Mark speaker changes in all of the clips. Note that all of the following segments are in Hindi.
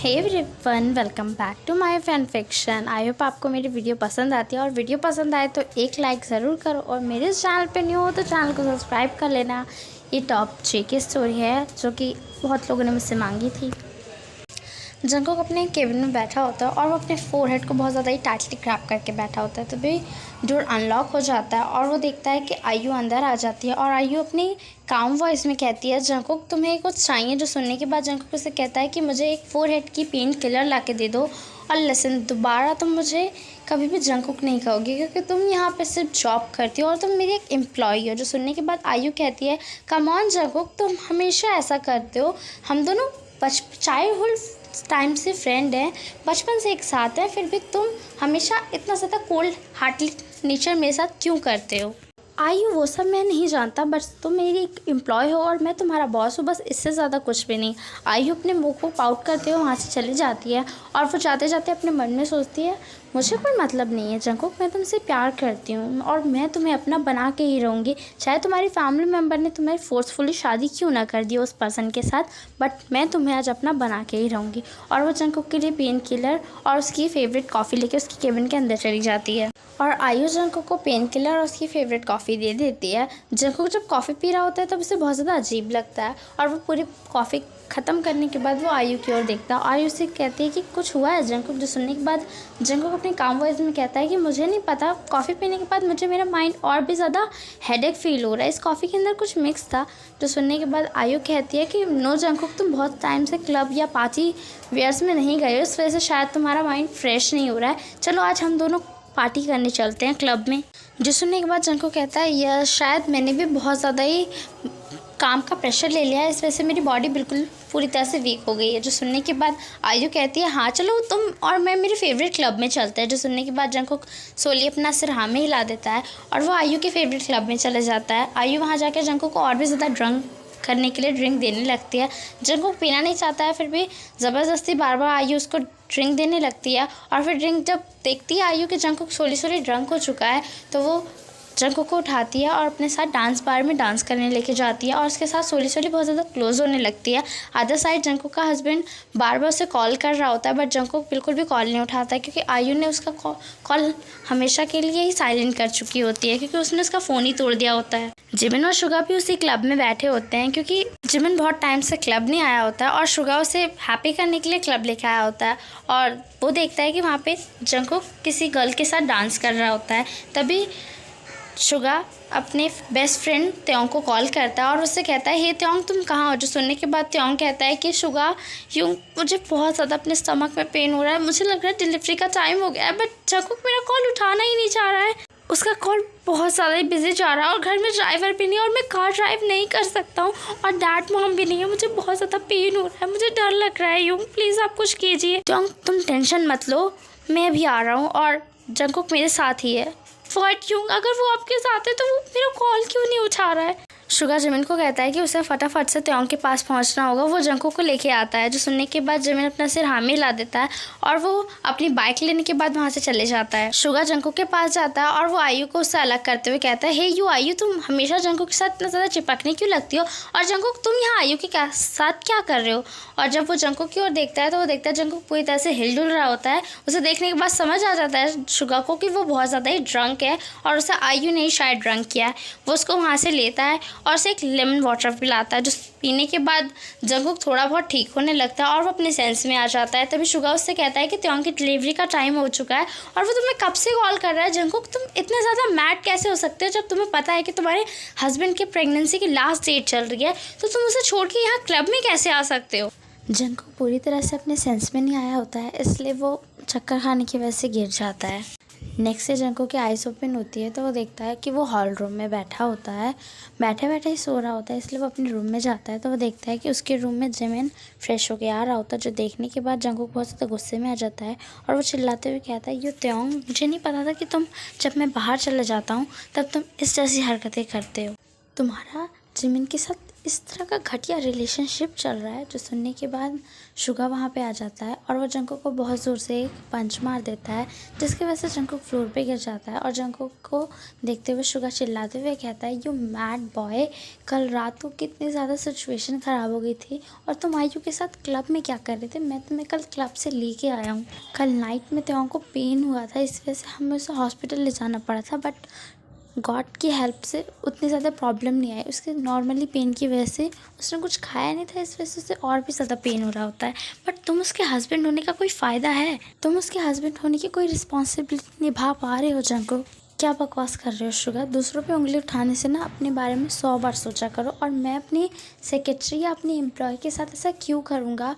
Speaker 1: Hey everyone, welcome back to my fan fiction. I hope आपको मेरी वीडियो पसंद आती है और वीडियो पसंद आए तो एक लाइक ज़रूर करो और मेरे इस चैनल पे न्यू हो तो चैनल को सब्सक्राइब कर लेना। ये टॉप 3 की स्टोरी है जो कि बहुत लोगों ने मुझसे मांगी थी। जंगकुक अपने केबिन में बैठा होता है और वो अपने फोरहेड को बहुत ज़्यादा ही टाइटली ग्रैप करके बैठा होता है। तभी डोर अनलॉक हो जाता है और वो देखता है कि आयु अंदर आ जाती है और आयु अपनी काम वॉइस में कहती है, जंगकुक तुम्हें कुछ चाहिए? जो सुनने के बाद जंगकुक उसे कहता है कि मुझे एक फोरहेड की पेन किलर ला के दे दो और लेसन दोबारा तुम मुझे कभी भी जंगकुक नहीं कहोगे क्योंकि तुम यहाँ पे सिर्फ जॉब करती हो और तुम मेरी एक एम्प्लॉई हो। जो सुनने के बाद आयु कहती है, कम ऑन जंगकुक, तुम हमेशा ऐसा करते हो। हम दोनों चाइल्डहुड टाइम से फ्रेंड हैं, बचपन से एक साथ हैं, फिर भी तुम हमेशा इतना ज़्यादा कोल्ड हार्टली नेचर मेरे साथ क्यों करते हो? आयु वो सब मैं नहीं जानता, बस तुम मेरी एक एम्प्लॉय हो और मैं तुम्हारा बॉस हूँ, बस इससे ज़्यादा कुछ भी नहीं। आयु अपने मुंह को पाउट करते हुए वहाँ से चली जाती है और वो जाते जाते अपने मन में सोचती है, मुझे कोई मतलब नहीं है जंगकुक, मैं तुमसे प्यार करती हूँ और मैं तुम्हें अपना बना के ही रहूँगी। चाहे तुम्हारी फैमिली मेम्बर ने तुम्हें फोर्सफुली शादी क्यों ना कर दी उस पर्सन के साथ, बट मैं तुम्हें आज अपना बना के ही रहूँगी। और वो जंगकुक के लिए पेन किलर और उसकी फेवरेट कॉफ़ी लेके उसकी केबिन के अंदर चली जाती है और आयु जंगकुक को पेन किलर और उसकी फेवरेट कॉफ़ी दे देती है। जंगकुक जब कॉफ़ी पी रहा होता है तब उसे बहुत ज़्यादा अजीब लगता है और वो पूरी कॉफ़ी ख़त्म करने के बाद वो आयु की ओर देखता है। आयु से कहती है कि कुछ हुआ है जंगकुक? जो सुनने के बाद जंगकुक अपने काम वॉइस में कहता है कि मुझे नहीं पता, कॉफ़ी पीने के बाद मुझे मेरा माइंड और भी ज़्यादा हेडेक फील हो रहा है, इस कॉफ़ी के अंदर कुछ मिक्स था। जो सुनने के बाद आयु कहती है कि नो जंगकुक, तुम बहुत टाइम से क्लब या पार्टी वेयर्स में नहीं गए हो, इस वजह से शायद तुम्हारा माइंड फ्रेश नहीं हो रहा है। चलो आज हम दोनों पार्टी करने चलते हैं क्लब में। जो सुनने के बाद जंगकुक कहता है, यह शायद मैंने भी बहुत ज़्यादा ही काम का प्रेशर ले लिया है, इस वजह से मेरी बॉडी बिल्कुल पूरी तरह से वीक हो गई है। जो सुनने के बाद आयु कहती है, हाँ चलो तुम और मैं मेरे फेवरेट क्लब में चलते हैं। जो सुनने के बाद जंगकुक सोली अपना सिर हाँ में हिला देता है और वो आयु के फेवरेट क्लब में चले जाता है। आयु वहाँ जाकर जंगकुक को और भी ज़्यादा ड्रंक करने के लिए ड्रिंक देने लगती है। जंगकुक पीना नहीं चाहता है, फिर भी ज़बरदस्ती बार बार आयु उसको ड्रिंक देने लगती है और फिर ड्रिंक जब देखती है आयु कि जंगकुक सोली ड्रंक हो चुका है तो वो जंगकुक को उठाती है और अपने साथ डांस बार में डांस करने लेके जाती है और उसके साथ सोली बहुत ज़्यादा क्लोज होने लगती है। अदर साइड जंगकुक का हस्बैंड बार बार उसे कॉल कर रहा होता है बट जंगकुक बिल्कुल भी कॉल नहीं उठाता है क्योंकि आयु ने उसका कॉल हमेशा के लिए ही साइलेंट कर चुकी होती है क्योंकि उसने उसका फ़ोन ही तोड़ दिया होता है। जिमिन और शुगा भी उसी क्लब में बैठे होते हैं क्योंकि जिमिन बहुत टाइम से क्लब नहीं आया होता है और शुगा उसे हैप्पी करने के लिए क्लब लेके आया होता है और वो देखता है कि वहाँ पे जंगकुक किसी गर्ल के साथ डांस कर रहा होता है। तभी शुगा अपने बेस्ट फ्रेंड त्योंग को कॉल करता है और उससे कहता है, हे त्योंग तुम कहाँ हो? जो सुनने के बाद त्योंग कहता है कि शुगा यूँ मुझे बहुत ज़्यादा अपने स्टमक में पेन हो रहा है, मुझे लग रहा है डिलीवरी का टाइम हो गया है, बट जंगकुक मेरा कॉल उठाना ही नहीं चाह रहा है, उसका कॉल बहुत ज़्यादा ही बिजी जा रहा है और घर में ड्राइवर भी नहीं और मैं कार ड्राइव नहीं कर सकता हूँ और डैड मॉम भी नहीं है, मुझे बहुत ज़्यादा पेन हो रहा है, मुझे डर लग रहा है यूँ, प्लीज़ आप कुछ कीजिए। त्योंग तुम टेंशन मत लो, मैं भी आ रहा हूँ और जंगकुक मेरे साथ ही है। फट यूँ, अगर वो आपके साथ है तो वो मेरा कॉल क्यों नहीं उठा रहा है? शुगा जिमिन को कहता है कि उसे फटाफट से त्योंग के पास पहुंचना होगा। वो जंगकुक को लेके आता है। जो सुनने के बाद जिमिन अपना सिर हाँ में हिला देता है और वो अपनी बाइक लेने के बाद वहां से चले जाता है। शुगा जंगकुक के पास जाता है और वो आयु को उससे अलग करते हुए कहता है, हे यू आयु, तुम हमेशा जंगकुक के साथ इतना ज़्यादा चिपकने क्यों लगती हो और जंगकुक तुम यहाँ आयु के साथ क्या कर रहे हो? और जब वो जंगकुक की ओर देखता है तो वो देखता है जंगकुक पूरी तरह से हिल डुल रहा होता है। उसे देखने के बाद समझ आ जाता है शुगा को कि वो बहुत ज़्यादा ही ड्रंक है और उसे आयु ने ही शायद ड्रंक किया है। वो उसको वहाँ से लेता है और उसे एक लेमन वाटर पिलाता है जो पीने के बाद जंगकुक थोड़ा बहुत ठीक होने लगता है और वो अपने सेंस में आ जाता है। तभी शुगा उससे कहता है कि त्योंग की डिलीवरी का टाइम हो चुका है और वो तुम्हें कब से कॉल कर रहा है। जंगकुक तुम इतने ज़्यादा मैड कैसे हो सकते हो जब तुम्हें पता है कि तुम्हारे हस्बैंड की प्रेगनेंसी की लास्ट डेट चल रही है, तो तुम उसे छोड़ के यहाँ क्लब में कैसे आ सकते हो? जंगकुक पूरी तरह से अपने सेंस में नहीं आया होता है, इसलिए वो चक्कर खाने की वजह से गिर जाता है। नेक्स्ट डे जंगकुक की आइज़ ओपन होती है तो वो देखता है कि वो हॉल रूम में बैठा होता है, बैठे बैठे ही सो रहा होता है, इसलिए वो अपने रूम में जाता है तो वो देखता है कि उसके रूम में जिमिन फ्रेश होके आ रहा होता है। जो देखने के बाद जंगकुक बहुत ज़्यादा गुस्से में आ जाता है और वो चिल्लाते हुए कहता है, यू त्योंग, मुझे नहीं पता था कि तुम जब मैं बाहर चले जाता हूँ तब तुम इस जैसी हरकतें करते हो। तुम्हारा जिमिन के साथ इस तरह का घटिया रिलेशनशिप चल रहा है, जो सुनने के बाद शुगा वहाँ पे आ जाता है और वो जंकुक को बहुत ज़ोर से एक पंच मार देता है, जिसकी वजह से जंकुक फ्लोर पे गिर जाता है। और जंकुक को देखते हुए शुगा चिल्लाते हुए कहता है, यू मैड बॉय, कल रात को कितनी ज़्यादा सिचुएशन ख़राब हो गई थी और तुम आयु के साथ क्लब में क्या कर रहे थे? मैं तुम्हें कल क्लब से लेके आया हूँ। कल नाइट में त्यों को पेन हुआ था, इस वजह से हमें उसे हॉस्पिटल ले जाना पड़ा था, बट गॉड की हेल्प से उतनी ज़्यादा प्रॉब्लम नहीं आई। उसके नॉर्मली पेन की वजह से उसने कुछ खाया नहीं था, इस वजह से उसे और भी ज़्यादा पेन हो रहा होता है। बट तुम उसके हस्बैंड होने का कोई फ़ायदा है? तुम उसके हस्बैंड होने की कोई रिस्पॉन्सिबिलिटी निभा पा रहे हो जंकुक? क्या बकवास कर रहे हो शुगा? दूसरों पे उंगली उठाने से ना अपने बारे में 100 बार सोचा करो। और मैं अपनी सेक्रेटरी या अपनी एम्प्लॉय के साथ ऐसा क्यों करूँगा?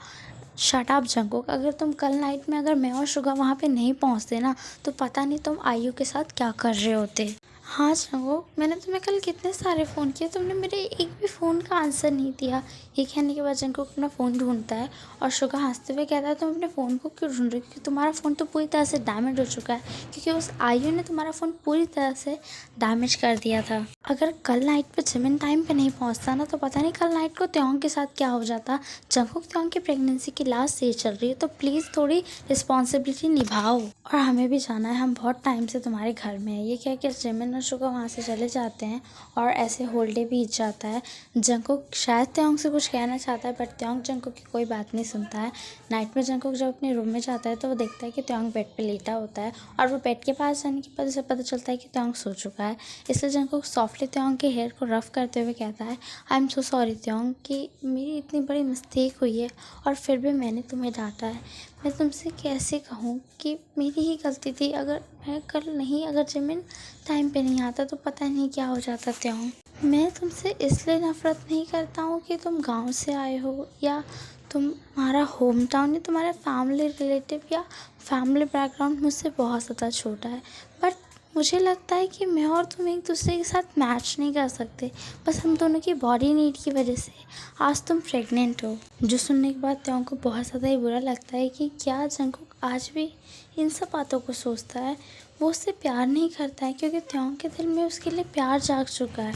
Speaker 1: Shut up Jungkook. अगर तुम कल नाइट में अगर मैं और शुगा वहाँ पे नहीं पहुँचते ना, तो पता नहीं तुम आयु के साथ क्या कर रहे होते। हाँ जंकुक, मैंने तुम्हें कल कितने सारे फ़ोन किए, तुमने मेरे एक भी फ़ोन का आंसर नहीं दिया। ये कहने के बाद जंकुक अपना फ़ोन ढूंढता है और शुगा हंसते हुए कहता है, तुम अपने फ़ोन को क्यों ढूंढ रहे हो? क्योंकि तुम्हारा फ़ोन तो पूरी तरह से डैमेज हो चुका है, क्योंकि उस आयु ने तुम्हारा फ़ोन पूरी तरह से डैमेज कर दिया था। अगर कल नाइट पे जिमिन टाइम पे नहीं पहुंचता ना, तो पता नहीं कल नाइट को त्योंग के साथ क्या हो जाता। जंकुक, त्योंग की प्रेगनेंसी की लास्ट स्टेज चल रही है, तो प्लीज़ थोड़ी रिस्पॉन्सिबिलिटी निभाओ। और हमें भी जाना है, हम बहुत टाइम से तुम्हारे घर में है। ये क्या कि जिमिन और शुगा वहाँ से चले जाते हैं और ऐसे होल डे बीत जाता है। जंकुक शायद त्योंग से कुछ कहना चाहता है, बट त्योंग जंकुक की कोई बात नहीं सुनता है। नाइट में जंकुक जब अपने रूम में जाता है तो वो देखता है कि त्योंग बेड पे लेटा होता है, और वो बेड के पास जाने के बाद उसे पता चलता है कि त्योंग सो चुका है। इसलिए जंकुक सॉफ्टली त्योंग के हेयर को रफ करते हुए कहता है, आई एम सो सॉरी त्योंग, कि मेरी इतनी बड़ी मिस्टेक हुई है और फिर भी मैंने तुम्हें डांटा है। मैं तुमसे कैसे कहूँ कि मेरी ही गलती थी। अगर मैं कल नहीं, अगर जिमिन टाइम पे नहीं आता तो पता नहीं क्या हो जाता त्योंग। मैं तुमसे इसलिए नफ़रत नहीं करता हूँ कि तुम गांव से आए हो या तुम्हारा होम टाउन या तुम्हारा फैमिली रिलेटिव या फैमिली बैकग्राउंड मुझसे बहुत ज़्यादा छोटा है, बट मुझे लगता है कि मैं और तुम एक दूसरे के साथ मैच नहीं कर सकते, बस हम दोनों की बॉडी नीड की वजह से। आज तुम प्रेग्नेंट हो। जो सुनने के बाद त्योंग को बहुत ज़्यादा ही बुरा लगता है कि क्या जंकुक आज भी इन सब बातों को सोचता है। वो उससे प्यार नहीं करता है, क्योंकि त्योंग के दिल में उसके लिए प्यार जाग चुका है।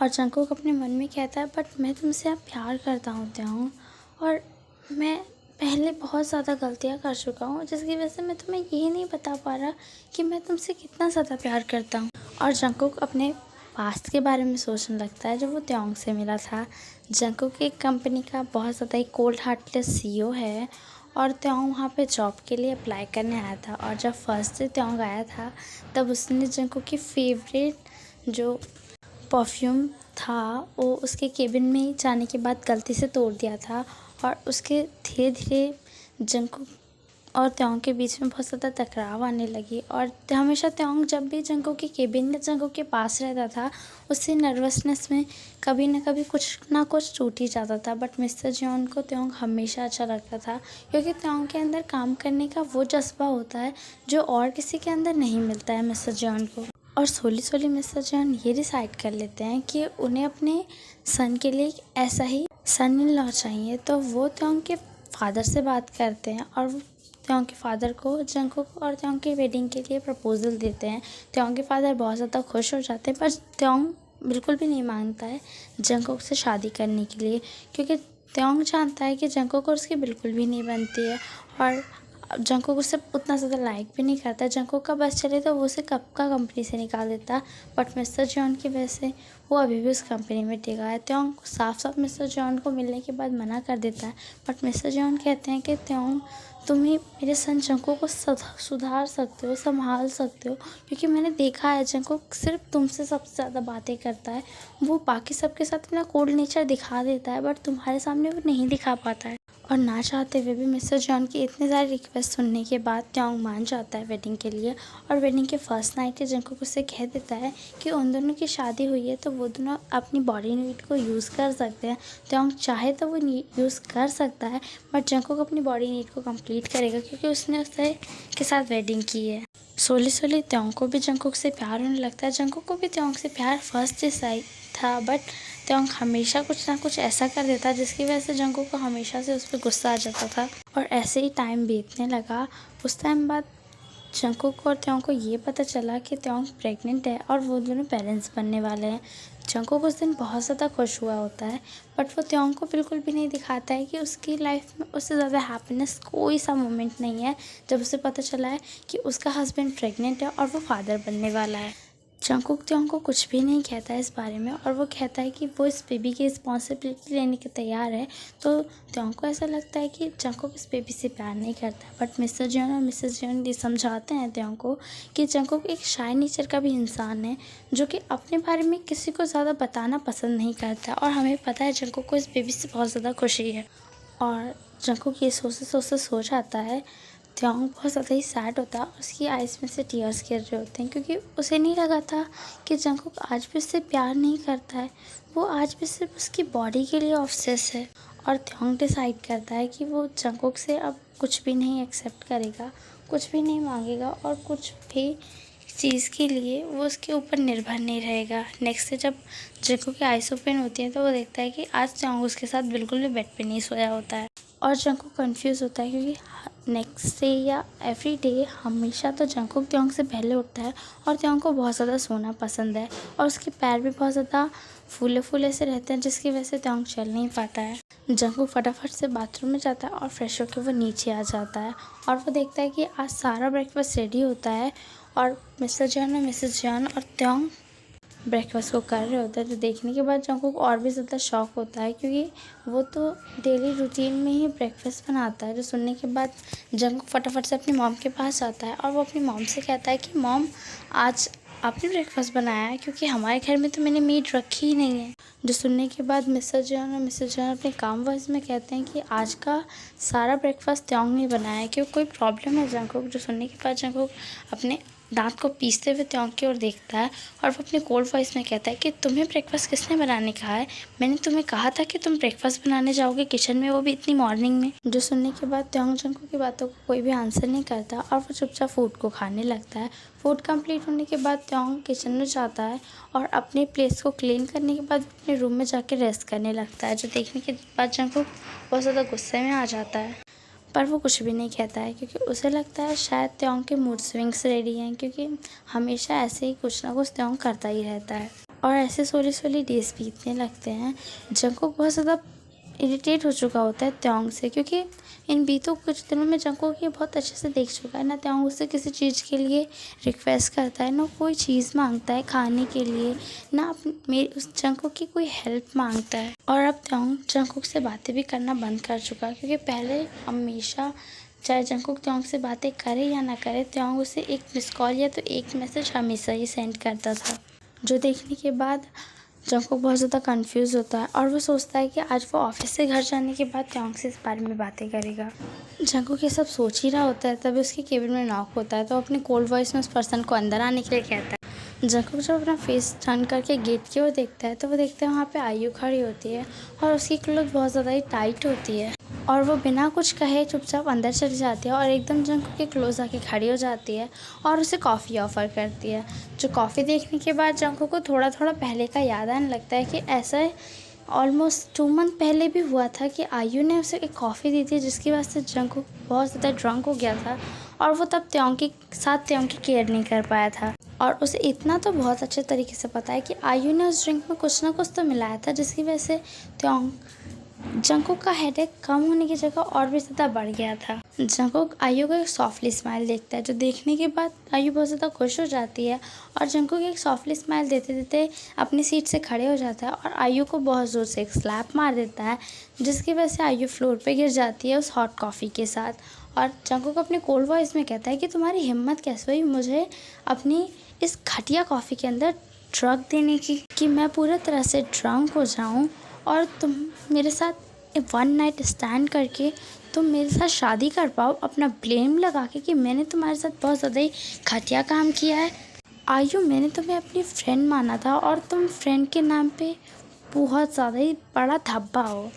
Speaker 1: और जंकुक अपने मन में कहता है, बट मैं तुमसे अब प्यार करता हूँ त्योंग, और मैं पहले बहुत ज़्यादा गलतियाँ कर चुका हूँ, जिसकी वजह से मैं तुम्हें ये नहीं बता पा रहा कि मैं तुमसे कितना ज़्यादा प्यार करता हूँ। और जंकुक अपने पास्ट के बारे में सोचने लगता है, जब वो त्योंग से मिला था। जंकुक एक कंपनी का बहुत ज़्यादा ही कोल्ड हार्टलेस CEO है, और त्योंग वहाँ पे जॉब के लिए अप्लाई करने आया था। और जब फर्स्ट डे त्योंग आया था, तब उसने जंकुक की फेवरेट जो परफ्यूम था वो उसके केबिन में जाने के बाद गलती से तोड़ दिया था, और उसके धीरे धीरे जंकुक और त्योंग के बीच में बहुत ज़्यादा टकराव आने लगी। और हमेशा त्योंग जब भी जंकुक के केबिन या जंकुक के पास रहता था, उससे नर्वसनेस में कभी ना कभी कुछ ना कुछ टूट ही जाता था। बट मिस्टर जॉन को त्योंग हमेशा अच्छा लगता था, क्योंकि त्योंग के अंदर काम करने का वो जज्बा होता है जो और किसी के अंदर नहीं मिलता है मिस्टर जॉन को। और सोली सोली मिस्टर जॉन ये डिसाइड कर लेते हैं कि उन्हें अपने सन के लिए ऐसा ही सन इन लॉ चाहिए। तो वो त्योंग के फादर से बात करते हैं, और वो त्योंग के फादर को जंकुक और त्योंग की वेडिंग के लिए प्रपोजल देते हैं। त्योंग के फादर बहुत ज़्यादा खुश हो जाते हैं, पर त्योंग बिल्कुल भी नहीं मांगता है जंकुक से शादी करने के लिए, क्योंकि त्योंग जानता है कि जंकुक और उसकी बिल्कुल भी नहीं बनती है, और जंकुक उससे उतना ज़्यादा लाइक भी नहीं करता। जंकुक का बस चले तो वो उसे कब का कंपनी से निकाल देता, बट मिस्टर जॉन की वजह से वो अभी भी उस कंपनी में टिका है। त्योंग साफ साफ मिस्टर जॉन को मिलने के बाद मना कर देता है, बट मिस्टर जॉन कहते हैं कि त्योंग, तुम ही मेरे सन जंकुक को सुधार सकते हो, संभाल सकते हो, क्योंकि मैंने देखा है जंकुक सिर्फ तुमसे सबसे ज़्यादा बातें करता है। वो बाकी सबके साथ अपना कोल्ड नेचर दिखा देता है, बट तुम्हारे सामने वो नहीं दिखा पाता है। और ना चाहते हुए भी मिस्टर जॉन की इतने सारे रिक्वेस्ट सुनने के बाद त्योंग मान जाता है वेडिंग के लिए। और वेडिंग के फर्स्ट नाइट जंकुक उससे कह देता है कि उन दोनों की शादी हुई है, तो वो दोनों अपनी बॉडी नीड को यूज़ कर सकते हैं। त्योंग चाहे तो वो यूज़ कर सकता है, बट जंकुक अपनी बॉडी नीड को कंप्लीट करेगा, क्योंकि उसने उससे के साथ वेडिंग की है। सोली सोली त्योंग को भी जंकुक से प्यार होने लगता है। जंकुक को भी त्योंग से प्यार फर्स्ट से था, बट त्योंग हमेशा कुछ ना कुछ ऐसा कर देता जिसकी वजह से जंकुक को हमेशा से उस पर गुस्सा आ जाता था। और ऐसे ही टाइम बीतने लगा। उस टाइम बाद जंगकुक और त्योंग को ये पता चला कि त्योंग प्रेग्नेंट है और वो दोनों पेरेंट्स बनने वाले हैं। जंगकुक उस दिन बहुत ज़्यादा खुश हुआ होता है, बट वो त्योंग को बिल्कुल भी नहीं दिखाता है कि उसकी लाइफ में उससे ज़्यादा हैप्पीनेस कोई सा मोमेंट नहीं है जब उसे पता चला है कि उसका हस्बैंड प्रेग्नेंट है और वो फादर बनने वाला है। जंगकुक त्योंग को कुछ भी नहीं कहता है इस बारे में और वो कहता है कि वो इस बेबी की रिस्पॉन्सिबिलिटी लेने के तैयार है। तो त्योंग को ऐसा लगता है कि जंगकुक इस बेबी से प्यार नहीं करता, बट मिस्टर जियोन और मिसेस जियोन ये समझाते हैं त्योंग को कि जंगकुक एक शाय नेचर का भी इंसान है जो कि अपने बारे में किसी को ज़्यादा बताना पसंद नहीं करता और हमें पता है जंगकुक को इस बेबी से बहुत ज़्यादा खुशी है। और जंगकुक ये सोचते सो जाता है। त्योंग बहुत ज़्यादा ही सैड होता है, उसकी आइज़ में से टीयर्स गिर रहे होते हैं क्योंकि उसे नहीं लगा था कि जंगकुक आज भी उससे प्यार नहीं करता है, वो आज भी सिर्फ उसकी बॉडी के लिए ऑब्सेस है। और त्योंग डिसाइड करता है कि वो जंगकुक से अब कुछ भी नहीं एक्सेप्ट करेगा, कुछ भी नहीं मांगेगा और कुछ भी चीज़ के लिए वो उसके ऊपर निर्भर नहीं रहेगा। नेक्स्ट डे जब जंगकुक की आइज़ ओपन होती है तो वो देखता है कि आज त्योंग उसके साथ बिल्कुल भी बेड पे नहीं सोया होता है और जंगकुक कंफ्यूज होता है क्योंकि नेक्स्ट डे या एवरी डे हमेशा तो जंगकुक त्योंग से पहले उठता है और त्योंग को बहुत ज़्यादा सोना पसंद है और उसके पैर भी बहुत ज़्यादा फूले फूले से रहते हैं जिसकी वजह से त्योंग चल नहीं पाता है। जंगकुक फटाफट से बाथरूम में जाता है और फ्रेश होकर वो नीचे आ जाता है और वो देखता है कि आज सारा ब्रेकफास्ट रेडी होता है और मिस्टर जियोन और मिसेस जियोन और त्योंग ब्रेकफास्ट को कर रहे होते हैं। तो देखने के बाद जंगकुक और भी ज़्यादा शॉक होता है क्योंकि वो तो डेली रूटीन में ही ब्रेकफास्ट बनाता है। जो सुनने के बाद जंगकुक फटाफट से अपनी मॉम के पास जाता है और वो अपनी मॉम से कहता है कि मॉम आज आपने ब्रेकफास्ट बनाया है क्योंकि हमारे घर में तो मैंने मीट रखी ही नहीं है। जो सुनने के बाद मिस्टर जियोन और मिसेस जियोन अपने काम वॉइस में कहते हैं कि आज का सारा ब्रेकफास्ट त्योंग ने बनाया है, क्योंकि कोई प्रॉब्लम है जंगकुक। जो सुनने के बाद जंगकुक अपने दांत को पीसते हुए त्योंग की ओर देखता है और वो अपने कोल्ड वॉइस में कहता है कि तुम्हें ब्रेकफास्ट किसने बनाने कहा है, मैंने तुम्हें कहा था कि तुम ब्रेकफास्ट बनाने जाओगे किचन में, वो भी इतनी मॉर्निंग में। जो सुनने के बाद त्योंग जंगकुक की बातों को कोई भी आंसर नहीं करता और वो चुपचाप फूड को खाने लगता है। फूड कंप्लीट होने के बाद त्योंग किचन में जाता है और अपने प्लेस को क्लीन करने के बाद अपने रूम में जाके रेस्ट करने लगता है। जो देखने के बाद जंगकुक बहुत ज़्यादा गुस्से में आ जाता है, पर वो कुछ भी नहीं कहता है क्योंकि उसे लगता है शायद त्योंग के मूड स्विंग्स रेडी हैं, क्योंकि हमेशा ऐसे ही कुछ ना कुछ त्योंग करता ही रहता है। और ऐसे सोली डेज बीतने लगते हैं। जंगकुक बहुत ज़्यादा इरिटेट हो चुका होता है त्योंग से, क्योंकि इन बीतों कुछ दिनों में जंगकुक ये बहुत अच्छे से देख चुका है ना त्योंग उससे किसी चीज़ के लिए रिक्वेस्ट करता है, ना कोई चीज़ मांगता है खाने के लिए, ना मेरी उस जंगकुक की कोई हेल्प मांगता है। और अब त्योंग जंगकुक से बातें भी करना बंद कर चुका है, क्योंकि पहले हमेशा चाहे जंगकुक त्योंग से बातें करे या ना करे, त्योंग उसे एक मिस कॉल या तो एक मैसेज हमेशा ही सेंड करता था। जो देखने के बाद जंगकुक बहुत ज़्यादा कंफ्यूज होता है और वो सोचता है कि आज वो ऑफिस से घर जाने के बाद त्योंग से इस बारे में बातें करेगा। जंगकुक ये सब सोच ही रहा होता है तभी उसके केबिन में नॉक होता है, तो अपने कोल्ड वॉइस में उस पर्सन को अंदर आने के लिए कहता है। जंगकुक जब अपना फेस टर्न करके गेट की ओर देखता है तो वो देखता है वहाँ पे आयु खड़ी होती है और उसकी क्लोथ बहुत ज़्यादा ही टाइट होती है और वो बिना कुछ कहे चुपचाप अंदर चली जाती है और एकदम जंगकुक के क्लोज आके खड़ी हो जाती है और उसे कॉफ़ी ऑफ़र करती है। जो कॉफ़ी देखने के बाद जंगकुक को थोड़ा थोड़ा पहले का याद आने लगता है कि ऐसा ऑलमोस्ट 2 मंथ पहले भी हुआ था कि आयु ने उसे एक कॉफ़ी दी थी, जिसकी वजह से जंगकुक बहुत ज़्यादा ड्रंक हो गया था और वो तब त्योंग के साथ त्योंग की केयर नहीं कर पाया था। और उसे इतना तो बहुत अच्छे तरीके से पता है कि आयु ने उस ड्रिंक में कुछ ना कुछ तो मिलाया था, जिसकी वजह से त्योंग जंगकुक का हेडेक कम होने की जगह और भी ज़्यादा बढ़ गया था। जंगकुक आयु को एक सॉफ्टली स्माइल देखता है, जो देखने के बाद आयु बहुत ज़्यादा खुश हो जाती है और जंगकुक एक सॉफ्टली स्माइल देते देते अपनी सीट से खड़े हो जाता है और आयु को बहुत ज़ोर से एक स्लैप मार देता है, जिसकी वजह से आयु फ्लोर पे गिर जाती है उस हॉट कॉफ़ी के साथ। और जंगकुक अपने कोल्ड वॉइस में कहता है कि तुम्हारी हिम्मत कैसे हुई मुझे अपनी इस घटिया कॉफ़ी के अंदर ड्रग देने की, कि मैं पूरी तरह से ड्रंक हो जाऊं और तुम मेरे साथ 1 नाइट स्टैंड करके तुम मेरे साथ शादी कर पाओ, अपना ब्लेम लगा के कि मैंने तुम्हारे साथ बहुत ज़्यादा ही घटिया काम किया है। आयु, मैंने तुम्हें अपनी फ्रेंड माना था और तुम फ्रेंड के नाम पे बहुत ज़्यादा ही बड़ा धब्बा हो।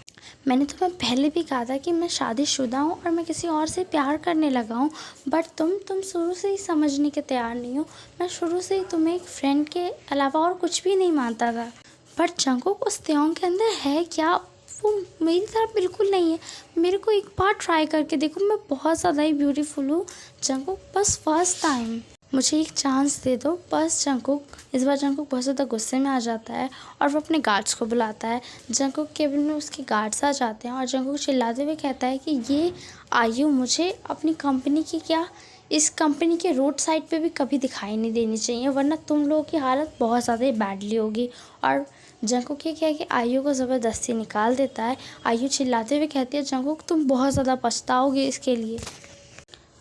Speaker 1: मैंने तुम्हें पहले भी कहा था कि मैं शादीशुदा हूँ और मैं किसी और से प्यार करने लगा हूँ, बट तुम शुरू से ही समझने के तैयार नहीं हो। मैं शुरू से ही तुम्हें एक फ्रेंड के अलावा और कुछ भी नहीं मानता था। बट जंगकुक उस त्योंग के अंदर है क्या, वो मेरी तरह बिल्कुल नहीं है, मेरे को एक बार ट्राई करके देखो, मैं बहुत ज़्यादा ही ब्यूटीफुल हूँ जंकुक, बस फर्स्ट टाइम मुझे एक चांस दे दो बस। जंकुक इस बार जंकुक बहुत ज़्यादा गुस्से में आ जाता है और वो अपने गार्ड्स को बुलाता है। जंकुक केबिन में उसके गार्ड्स आ जाते हैं और जंकुक चिल्लाते हुए कहता है कि ये आयु मुझे अपनी कंपनी की क्या, इस कंपनी के रोड साइड पे भी कभी दिखाई नहीं देनी चाहिए, वरना तुम लोगों की हालत बहुत ज़्यादा ही बैडली होगी। और जंकुक ये क्या है कि आयु को ज़बरदस्ती निकाल देता है। आयु चिल्लाते हुए कहती है जंकुक तुम बहुत ज़्यादा पछताओगे इसके लिए।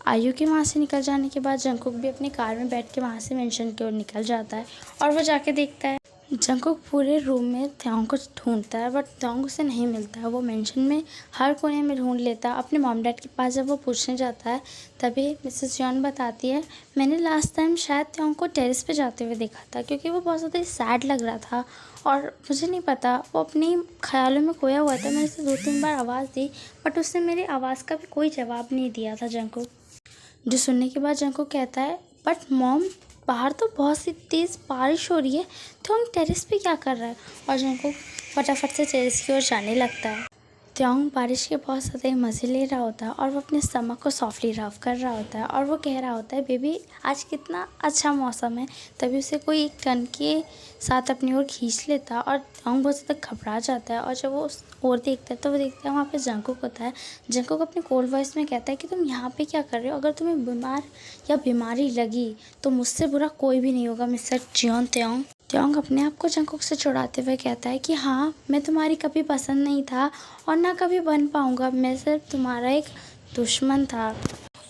Speaker 1: आयु के वहाँ से निकल जाने के बाद जंकुक भी अपनी कार में बैठ के वहाँ से मेंशन की ओर निकल जाता है और वो जाके देखता है जंकुक पूरे रूम में त्योंग को ढूंढता है, बट त्योंग उसे नहीं मिलता है। वो मेंशन में हर कोने में ढूंढ लेता है। अपने मॉम डैड के पास जब वो पूछने जाता है तभी मिसेस जॉन बताती है मैंने लास्ट टाइम शायद त्योंग को टेरेस पे जाते हुए देखा था, क्योंकि वो बहुत ज़्यादा सैड लग रहा था और मुझे नहीं पता, वो अपने ख्यालों में खोया हुआ था। मैंने उसे 2-3 बार आवाज़ दी बट उसने मेरी आवाज़ का भी कोई जवाब नहीं दिया था जंकुक। जो सुनने के बाद जंकुक कहता है बट मॉम बाहर तो बहुत सी तेज़ बारिश हो रही है, तो हम टेरेस पे क्या कर रहा है। और जंकुक फटाफट से टेरेस की ओर जाने लगता है। त्योंग बारिश के बहुत ज़्यादा ही मज़े ले रहा होता है और वो अपने स्टमक को सॉफ्टली रब कर रहा होता है और वो कह रहा होता है बेबी आज कितना अच्छा मौसम है। तभी उसे कोई एक टन के साथ अपनी ओर खींच लेता है और त्योंग बहुत ज़्यादा घबरा जाता है। और जब वो उस ओर देखता है तो वो देखता है वहाँ पे जंकुक होता है। जंकुक अपने कोल्ड वॉइस में कहता है कि तुम यहाँ पे क्या कर रहे हो, अगर तुम्हें बीमार या बीमारी लगी तो मुझसे बुरा कोई भी नहीं होगा मिस्टर जियोन त्योंग। त्योंग अपने आप को जंकुक से छुड़ाते हुए कहता है कि हाँ मैं तुम्हारी कभी पसंद नहीं था और ना कभी बन पाऊँगा, मैं सिर्फ तुम्हारा एक दुश्मन था।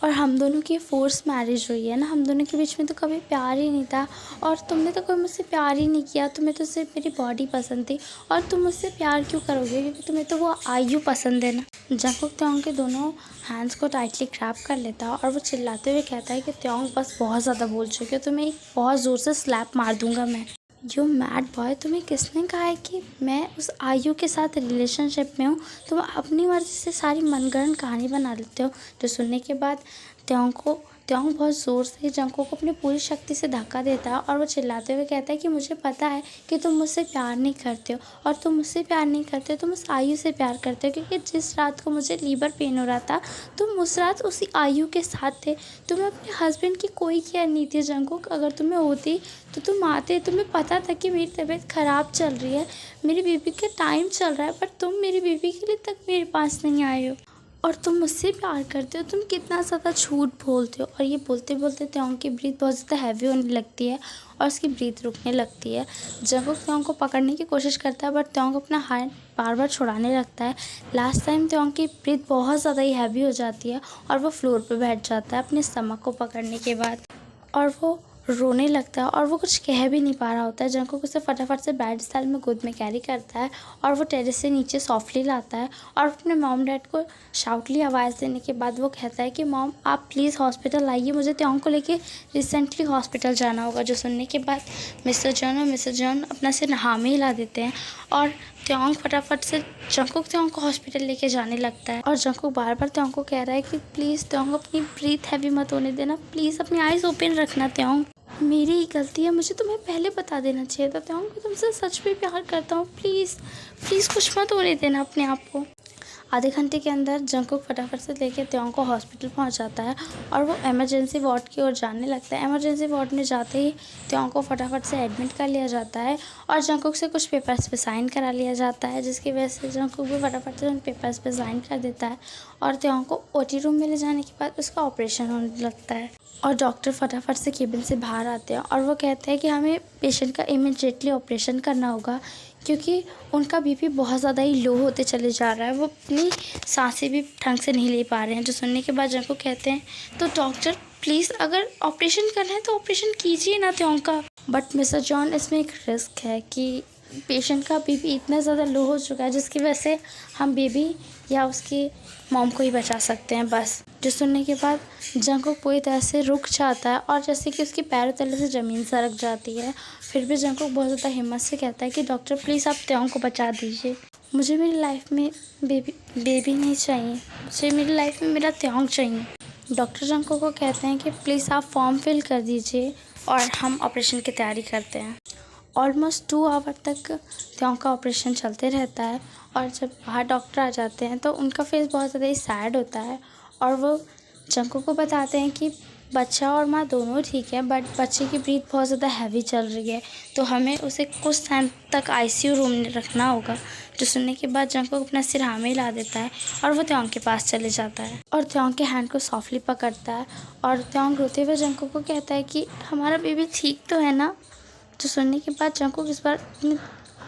Speaker 1: और हम दोनों की फोर्स मैरिज हुई है ना, हम दोनों के बीच में तो कभी प्यार ही नहीं था और तुमने तो कोई मुझसे प्यार ही नहीं किया, तुम्हें तो सिर्फ मेरी बॉडी पसंद थी और तुम मुझसे प्यार क्यों करोगे, क्योंकि तुम्हें तो वो आयु पसंद है ना। जंकुक त्योंग के दोनों हैंड्स को टाइटली ग्रैब कर लेता है और वो चिल्लाते हुए कहता है कि त्योंग बस बहुत ज़्यादा बोल चुके हो, तुम्हें एक बहुत ज़ोर से स्लैप मार दूंगा मैं। यू मैड बॉय, तुम्हें किसने कहा है कि मैं उस आयु के साथ रिलेशनशिप में हूँ, तुम अपनी मर्ज़ी से सारी मनगढ़ंत कहानी बना लेते हो। जो सुनने के बाद त्योंग बहुत ज़ोर से जंकुक को अपनी पूरी शक्ति से धक्का देता है और वो चिल्लाते हुए कहता है कि मुझे पता है कि तुम मुझसे प्यार नहीं करते हो और तुम मुझसे प्यार नहीं करते हो, तुम उस आयु से प्यार करते हो, क्योंकि जिस रात को मुझे लीवर पेन हो रहा था तुम उस रात उसी आयु के साथ थे। तुम्हें अपने हस्बैंड की कोई केयर नहीं थी जंकुक, अगर तुम्हें होती तो तुम आते। तुम्हें पता था कि मेरी तबीयत ख़राब चल रही है, मेरी बेबी का टाइम चल रहा है, पर तुम मेरी बेबी के लिए तक मेरे पास नहीं आए हो और तुम मुझसे प्यार करते हो, तुम कितना ज़्यादा झूठ बोलते हो। और ये बोलते बोलते त्योंग की ब्रीथ बहुत ज़्यादा हैवी होने लगती है और उसकी ब्रीथ रुकने लगती है। जंकुक त्योंग को पकड़ने की कोशिश करता है बट त्योंग अपना हाथ बार बार छुड़ाने लगता है। लास्ट टाइम त्योंग की ब्रीथ बहुत ज़्यादा ही हैवी हो जाती है और वो फ्लोर पर बैठ जाता है अपने स्टमक को पकड़ने के बाद और वो रोने लगता है और वो कुछ कह भी नहीं पा रहा होता है। जंकुक उसे फटाफट से बैड स्टाइल में गोद में कैरी करता है और वो टेरेस से नीचे सॉफ्टली लाता है और अपने मॉम डैड को शाउटली आवाज़ देने के बाद वो कहता है कि मॉम आप प्लीज़ हॉस्पिटल आइए, मुझे त्योंग को लेके रिसेंटली हॉस्पिटल जाना होगा। जो सुनने के बाद मिस्टर जॉन और मिसेस जॉन अपना सिर हाँ में हिला देते हैं और त्योंग फटाफट से जंकुक त्योंग को हॉस्पिटल लेके जाने लगता है। और जंकुक बार बार त्योंग को कह रहा है कि प्लीज़ त्योंग अपनी ब्रीथ हैवी मत होने देना, प्लीज़ अपनी आइज़ ओपन रखना त्योंग, मेरी ही गलती है, मुझे तुम्हें पहले बता देना चाहिए था त्योंग, मैं तुमसे सच में प्यार करता हूँ, प्लीज़ प्लीज़ कुछ मत होने देना अपने आप को। आधे घंटे के अंदर जंकुक फटाफट से लेकर त्योंग को हॉस्पिटल पहुंच जाता है और वो इमरजेंसी वार्ड की ओर जाने लगता है। इमरजेंसी वार्ड में जाते ही त्योंग को फटाफट से एडमिट कर लिया जाता है और जंकुक से कुछ पेपर्स पे साइन करा लिया जाता है, जिसकी वजह से जंकुक भी फटाफट से उन पेपर्स पे साइन कर देता है और त्योंग को ओटी रूम में ले जाने के बाद उसका ऑपरेशन होने लगता है। और डॉक्टर फटाफट से केबिन से बाहर आते हैं और वो कहते हैं कि हमें पेशेंट का इमीडिएटली ऑपरेशन करना होगा, क्योंकि उनका बीपी बहुत ज़्यादा ही लो होते चले जा रहा है, वो अपनी सांसें भी ढंग से नहीं ले पा रहे हैं। जो सुनने के बाद जंकुक कहते हैं तो डॉक्टर प्लीज़ अगर ऑपरेशन करना है तो ऑपरेशन कीजिए ना त्योंग का। बट मिस्टर जॉन इसमें एक रिस्क है कि पेशेंट का बीपी इतना ज़्यादा लो हो चुका है जिसकी वजह से हम बेबी या उसकी मॉम को ही बचा सकते हैं बस। जो सुनने के बाद जंकुक पूरी तरह से रुक जाता है और जैसे कि उसके पैरों तले से ज़मीन सरक जाती है, फिर भी जंकुक बहुत ज़्यादा हिम्मत से कहता है कि डॉक्टर प्लीज़ आप त्योंग को बचा दीजिए, मुझे मेरी लाइफ में बेबी नहीं चाहिए, मुझे मेरी लाइफ में मेरा त्योंग चाहिए। डॉक्टर जंकुक को कहते हैं कि प्लीज़ आप फॉर्म फिल कर दीजिए और हम ऑपरेशन की तैयारी करते हैं। ऑलमोस्ट 2 आवर तक त्यों का ऑपरेशन चलते रहता है। और जब बाहर डॉक्टर आ जाते हैं तो उनका फेस बहुत ज़्यादा ही सैड होता है और वो जंकुक को बताते हैं कि बच्चा और माँ दोनों ठीक है, बट बच्चे की ब्रीथ बहुत ज़्यादा हैवी चल रही है, तो हमें उसे कुछ टाइम तक आईसीयू रूम में रखना होगा। जो सुनने के बाद जंकुक अपना सिर हाँ में हिला देता है और वो त्योंग के पास चले जाता है और त्योंग के हैंड को सॉफ्टली पकड़ता है और त्योंग रोते हुए जंकुक को कहता है कि हमारा बेबी ठीक तो है ना। जो सुनने के बाद जंकुक इस बार अपनी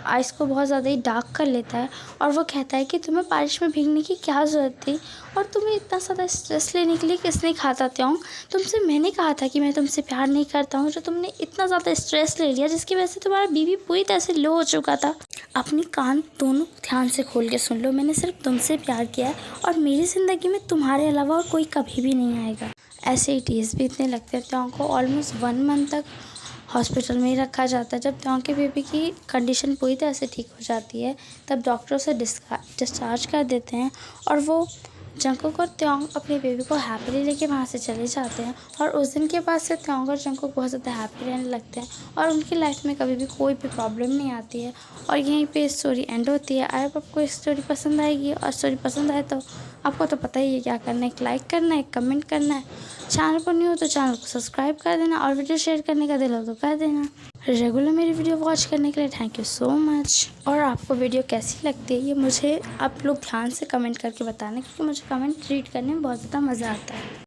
Speaker 1: आइस को बहुत ज़्यादा ही डार्क कर लेता है और वो कहता है कि तुम्हें बारिश में भीगने की क्या ज़रूरत थी और तुम्हें इतना ज़्यादा स्ट्रेस लेने के लिए किसने कहा था त्योंग। तुमसे मैंने कहा था कि मैं तुमसे प्यार नहीं करता हूँ, जो तुमने इतना ज़्यादा स्ट्रेस ले लिया जिसकी वजह से तुम्हारा बीबी पूरी तरह से लो हो चुका था। अपनी कान दोनों ध्यान से खोल के सुन लो, मैंने सिर्फ तुमसे प्यार किया है और मेरी ज़िंदगी में तुम्हारे अलावा और कोई कभी भी नहीं आएगा। ऐसे ही टीज भी इतने लगते हैं। त्योंग को ऑलमोस्ट 1 मंथ तक हॉस्पिटल में ही रखा जाता है। जब त्योंग के बेबी की कंडीशन पूरी तरह से ठीक हो जाती है तब डॉक्टर उसे डिस्चार्ज कर देते हैं और वो जंकुक और त्योंग अपने बेबी को हैप्पीली लेके वहाँ से चले जाते हैं। और उस दिन के बाद से त्योंग और जंकुक बहुत ज़्यादा हैप्पी रहने लगते हैं और उनकी लाइफ में कभी भी कोई भी प्रॉब्लम नहीं आती है। और यहीं पे स्टोरी एंड होती है। आई होप आपको स्टोरी पसंद आएगी और स्टोरी पसंद आए तो आपको तो पता ही है क्या करना है, एक लाइक करना है, एक कमेंट करना है। चैनल पर न्यू हो तो चैनल को सब्सक्राइब कर देना और वीडियो शेयर करने का दिल हो तो कर देना। रेगुलर मेरी वीडियो वॉच करने के लिए थैंक यू सो मच। और आपको वीडियो कैसी लगती है ये मुझे आप लोग ध्यान से कमेंट करके बताना, क्योंकि मुझे कमेंट रीड करने में बहुत ज़्यादा मज़ा आता है।